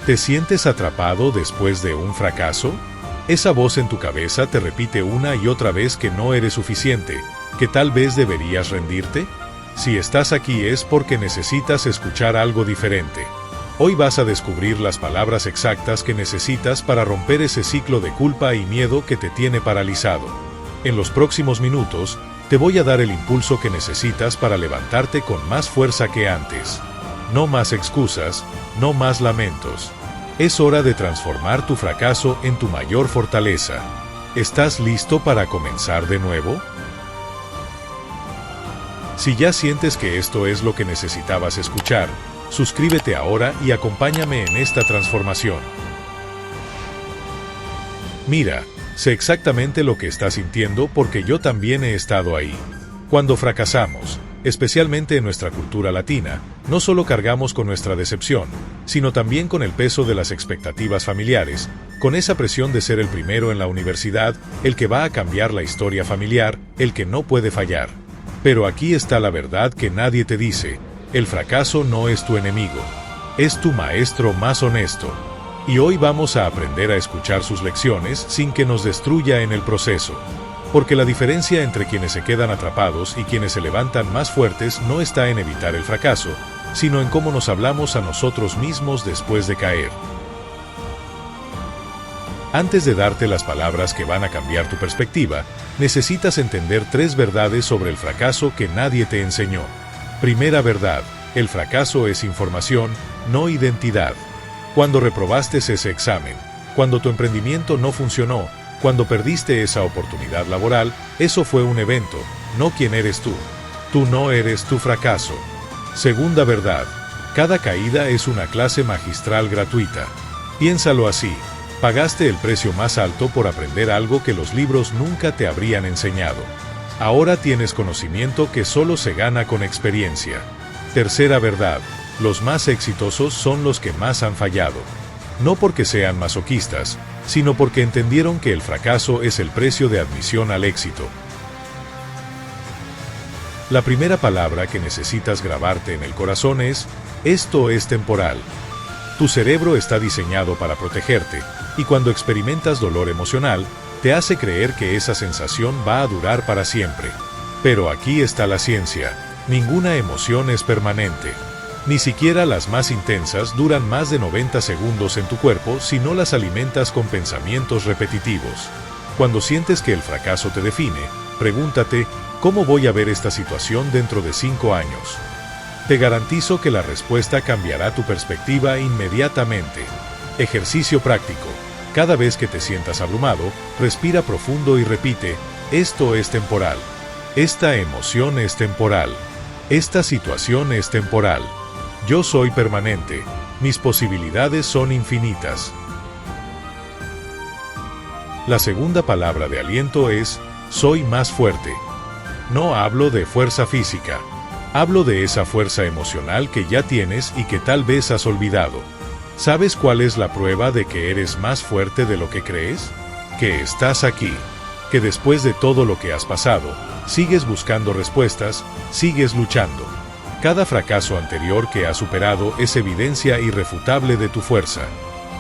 ¿Te sientes atrapado después de un fracaso? Esa voz en tu cabeza te repite una y otra vez que no eres suficiente, que tal vez deberías rendirte. Si estás aquí es porque necesitas escuchar algo diferente. Hoy vas a descubrir las palabras exactas que necesitas para romper ese ciclo de culpa y miedo que te tiene paralizado. En los próximos minutos, te voy a dar el impulso que necesitas para levantarte con más fuerza que antes. No más excusas, no más lamentos. Es hora de transformar tu fracaso en tu mayor fortaleza. ¿Estás listo para comenzar de nuevo? Si ya sientes que esto es lo que necesitabas escuchar, suscríbete ahora y acompáñame en esta transformación. Mira, sé exactamente lo que estás sintiendo porque yo también he estado ahí. Cuando fracasamos, especialmente en nuestra cultura latina, no solo cargamos con nuestra decepción, sino también con el peso de las expectativas familiares, con esa presión de ser el primero en la universidad, el que va a cambiar la historia familiar, el que no puede fallar. Pero aquí está la verdad que nadie te dice: el fracaso no es tu enemigo, es tu maestro más honesto. Y hoy vamos a aprender a escuchar sus lecciones sin que nos destruya en el proceso. Porque la diferencia entre quienes se quedan atrapados y quienes se levantan más fuertes no está en evitar el fracaso, sino en cómo nos hablamos a nosotros mismos después de caer. Antes de darte las palabras que van a cambiar tu perspectiva, necesitas entender 3 verdades sobre el fracaso que nadie te enseñó. Primera verdad: el fracaso es información, no identidad. Cuando reprobaste ese examen, cuando tu emprendimiento no funcionó, cuando perdiste esa oportunidad laboral, eso fue un evento, no quién eres tú. Tú no eres tu fracaso. Segunda verdad: cada caída es una clase magistral gratuita. Piénsalo así: pagaste el precio más alto por aprender algo que los libros nunca te habrían enseñado. Ahora tienes conocimiento que solo se gana con experiencia. Tercera verdad: los más exitosos son los que más han fallado. No porque sean masoquistas, sino porque entendieron que el fracaso es el precio de admisión al éxito. La primera palabra que necesitas grabarte en el corazón es: esto es temporal. Tu cerebro está diseñado para protegerte, y cuando experimentas dolor emocional, te hace creer que esa sensación va a durar para siempre. Pero aquí está la ciencia: ninguna emoción es permanente. Ni siquiera las más intensas duran más de 90 segundos en tu cuerpo si no las alimentas con pensamientos repetitivos. Cuando sientes que el fracaso te define, pregúntate: ¿cómo voy a ver esta situación dentro de 5 años? Te garantizo que la respuesta cambiará tu perspectiva inmediatamente. Ejercicio práctico: cada vez que te sientas abrumado, respira profundo y repite: esto es temporal. Esta emoción es temporal. Esta situación es temporal. Yo soy permanente. Mis posibilidades son infinitas. La segunda palabra de aliento es: soy más fuerte. No hablo de fuerza física. Hablo de esa fuerza emocional que ya tienes y que tal vez has olvidado. ¿Sabes cuál es la prueba de que eres más fuerte de lo que crees? Que estás aquí. Que después de todo lo que has pasado, sigues buscando respuestas, sigues luchando. Cada fracaso anterior que has superado es evidencia irrefutable de tu fuerza.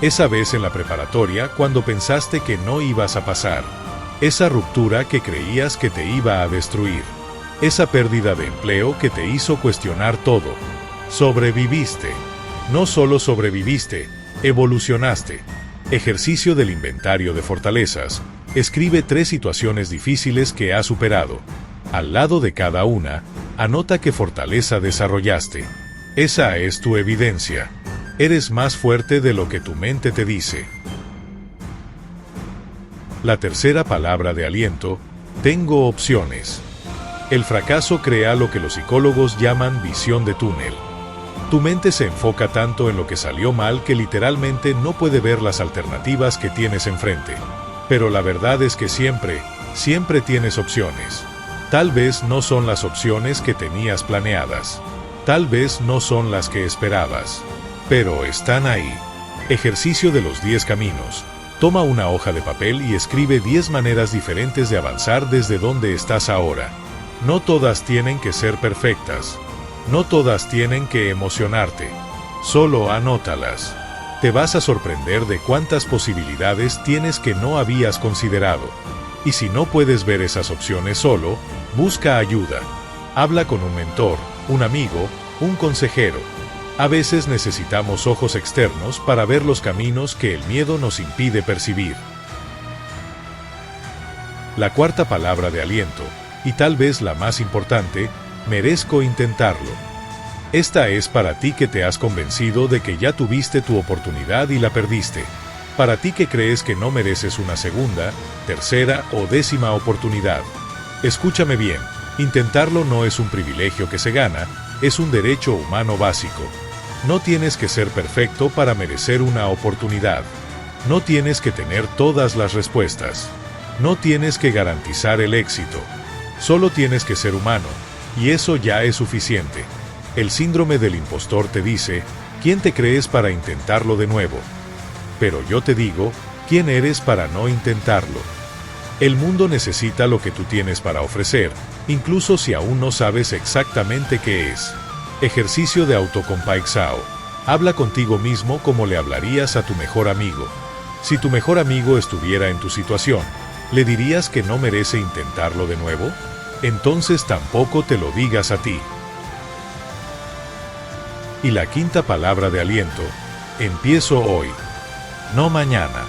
Esa vez en la preparatoria cuando pensaste que no ibas a pasar. Esa ruptura que creías que te iba a destruir. Esa pérdida de empleo que te hizo cuestionar todo. Sobreviviste. No solo sobreviviste, evolucionaste. Ejercicio del inventario de fortalezas. Escribe 3 situaciones difíciles que has superado. Al lado de cada una, anota qué fortaleza desarrollaste. Esa es tu evidencia. Eres más fuerte de lo que tu mente te dice. La tercera palabra de aliento: tengo opciones. El fracaso crea lo que los psicólogos llaman visión de túnel. Tu mente se enfoca tanto en lo que salió mal que literalmente no puede ver las alternativas que tienes enfrente. Pero la verdad es que siempre tienes opciones. Tal vez no son las opciones que tenías planeadas. Tal vez no son las que esperabas. Pero están ahí. Ejercicio de los 10 caminos. Toma una hoja de papel y escribe 10 maneras diferentes de avanzar desde donde estás ahora. No todas tienen que ser perfectas. No todas tienen que emocionarte. Solo anótalas. Te vas a sorprender de cuántas posibilidades tienes que no habías considerado. Y si no puedes ver esas opciones solo, busca ayuda. Habla con un mentor, un amigo, un consejero. A veces necesitamos ojos externos para ver los caminos que el miedo nos impide percibir. La cuarta palabra de aliento, y tal vez la más importante, merezco intentarlo. Esta es para ti que te has convencido de que ya tuviste tu oportunidad y la perdiste. Para ti que crees que no mereces una segunda, tercera o décima oportunidad. Escúchame bien, intentarlo no es un privilegio que se gana, es un derecho humano básico. No tienes que ser perfecto para merecer una oportunidad. No tienes que tener todas las respuestas. No tienes que garantizar el éxito. Solo tienes que ser humano, y eso ya es suficiente. El síndrome del impostor te dice, ¿quién te crees para intentarlo de nuevo? Pero yo te digo, ¿quién eres para no intentarlo? El mundo necesita lo que tú tienes para ofrecer, incluso si aún no sabes exactamente qué es. Ejercicio de autocompasión. Habla contigo mismo como le hablarías a tu mejor amigo. Si tu mejor amigo estuviera en tu situación, ¿le dirías que no merece intentarlo de nuevo? Entonces tampoco te lo digas a ti. Y la quinta palabra de aliento, empiezo hoy. No mañana,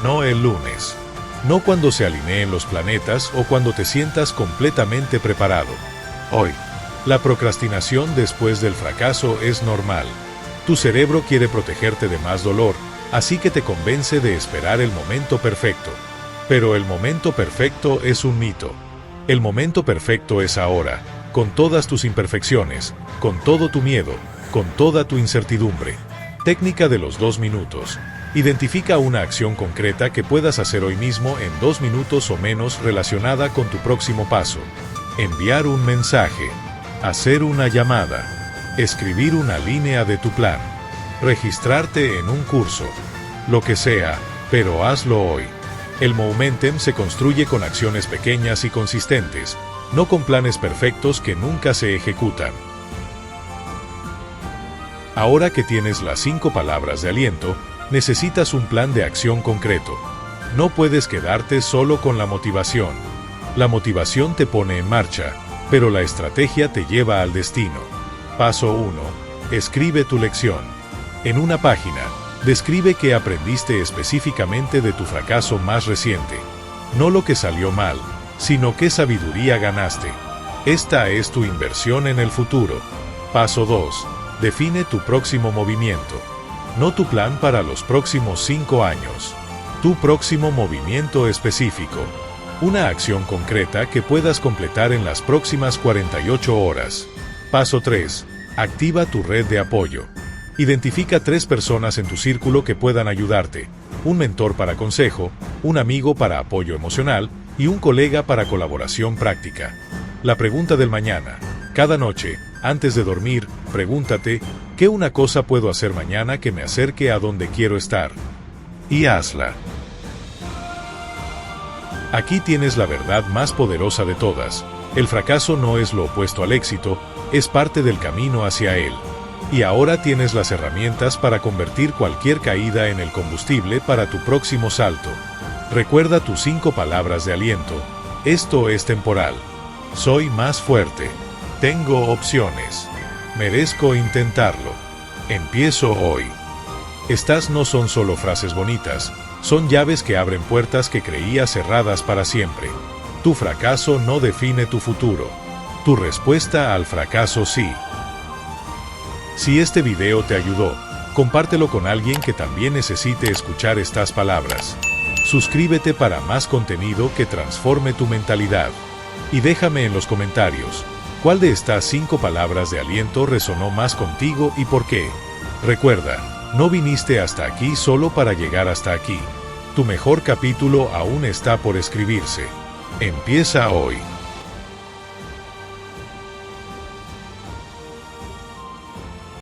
no el lunes, no cuando se alineen los planetas o cuando te sientas completamente preparado. Hoy. La procrastinación después del fracaso es normal. Tu cerebro quiere protegerte de más dolor, así que te convence de esperar el momento perfecto. Pero el momento perfecto es un mito. El momento perfecto es ahora, con todas tus imperfecciones, con todo tu miedo, con toda tu incertidumbre. Técnica de los 2 minutos. Identifica una acción concreta que puedas hacer hoy mismo en 2 minutos o menos relacionada con tu próximo paso. Enviar un mensaje. Hacer una llamada. Escribir una línea de tu plan. Registrarte en un curso. Lo que sea, pero hazlo hoy. El momentum se construye con acciones pequeñas y consistentes, no con planes perfectos que nunca se ejecutan. Ahora que tienes las 5 palabras de aliento, necesitas un plan de acción concreto. No puedes quedarte solo con la motivación. La motivación te pone en marcha, pero la estrategia te lleva al destino. Paso 1. Escribe tu lección. En una página, describe qué aprendiste específicamente de tu fracaso más reciente. No lo que salió mal, sino qué sabiduría ganaste. Esta es tu inversión en el futuro. Paso 2. Define tu próximo movimiento. No tu plan para los próximos 5 años. Tu próximo movimiento específico. Una acción concreta que puedas completar en las próximas 48 horas. Paso 3. Activa tu red de apoyo. Identifica 3 personas en tu círculo que puedan ayudarte. Un mentor para consejo, un amigo para apoyo emocional y un colega para colaboración práctica. La pregunta del mañana. Cada noche, antes de dormir, pregúntate, ¿qué una cosa puedo hacer mañana que me acerque a donde quiero estar? Y hazla. Aquí tienes la verdad más poderosa de todas. El fracaso no es lo opuesto al éxito, es parte del camino hacia él. Y ahora tienes las herramientas para convertir cualquier caída en el combustible para tu próximo salto. Recuerda tus 5 palabras de aliento. Esto es temporal. Soy más fuerte. Tengo opciones. Merezco intentarlo. Empiezo hoy. Estas no son solo frases bonitas, son llaves que abren puertas que creías cerradas para siempre. Tu fracaso no define tu futuro. Tu respuesta al fracaso sí. Si este video te ayudó, compártelo con alguien que también necesite escuchar estas palabras. Suscríbete para más contenido que transforme tu mentalidad. Y déjame en los comentarios, ¿cuál de estas 5 palabras de aliento resonó más contigo y por qué? Recuerda, no viniste hasta aquí solo para llegar hasta aquí. Tu mejor capítulo aún está por escribirse. Empieza hoy.